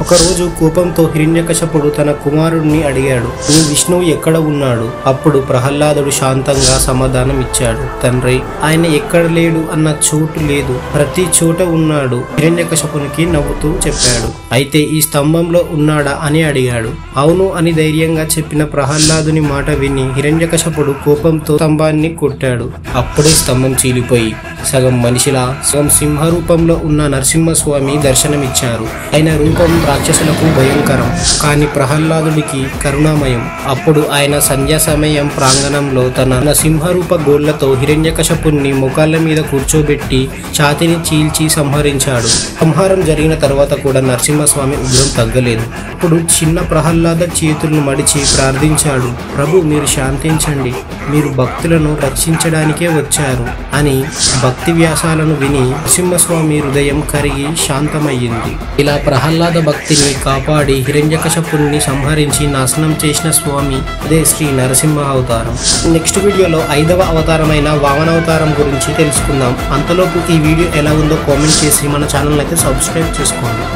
ఒకరోజు కోపంతో హిరణ్యకశపుడు తన కుమారుడిని అడిగాడు, నీ విష్ణువు ఎక్కడ ఉన్నాడు? అప్పుడు ప్రహ్లాదుడు శాంతంగా సమాధానం ఇచ్చాడు, తండ్రి, ఆయన ఎక్కడ లేడు అన్న చోటు లేదు, ప్రతి చోట ఉన్నాడు. హిరణ్యకశపునికి నవ్వుతూ చెప్పాడు. అయితే ఈ స్తంభంలో ఉన్నాడా అని అడిగాడు. అవును అని ధైర్యంగా చెప్పిన ప్రహ్లాదుని మాట విని హిరణ్యకశపుడు కోపంతో స్తంభాన్ని కొట్టాడు. అప్పుడే స్తంభం చీలిపోయి సగం మనిషిలా సగం సింహ రూపంలో ఉన్న నరసింహస్వామి దర్శనమిచ్చారు. ఆయన రూపం రాక్షసులకు భయంకరం, కానీ ప్రహ్లాదుడికి కరుణామయం. అప్పుడు ఆయన సంధ్యా సమయం ప్రాంగణంలో తన సింహరూప గోళ్లతో హిరణ్యకశపుణ్ణి ముఖాల మీద కూర్చోబెట్టి ఛాతిని చీల్చి సంహరించాడు. సంహారం జరిగిన తర్వాత కూడా నరసింహస్వామి ఉగ్రం తగ్గలేదు. అప్పుడు చిన్న ప్రహ్లాద చేతులను మడిచి ప్రార్థించాడు, ప్రభు, మీరు శాంతించండి, మీరు భక్తులను రక్షించడానికే వచ్చారు అని. భక్తి వ్యాసాలను విని నరసింహస్వామి హృదయం కరిగి శాంతమయ్యింది. ఇలా ప్రహ్లాద భక్తిని కాపాడి హిరణ్యకశపుణ్ణి సంహరించి నాశనం చేసిన స్వామి అదే శ్రీ నరసింహ అవతారం. నెక్స్ట్ వీడియోలో 5వ అవతారమైన వామనావతారం గురించి తెలుసుకుందాం. అంతలోపు ఈ వీడియో ఎలా ఉందో కామెంట్ చేసి మన ఛానల్ అయితే సబ్స్క్రైబ్ చేసుకోండి.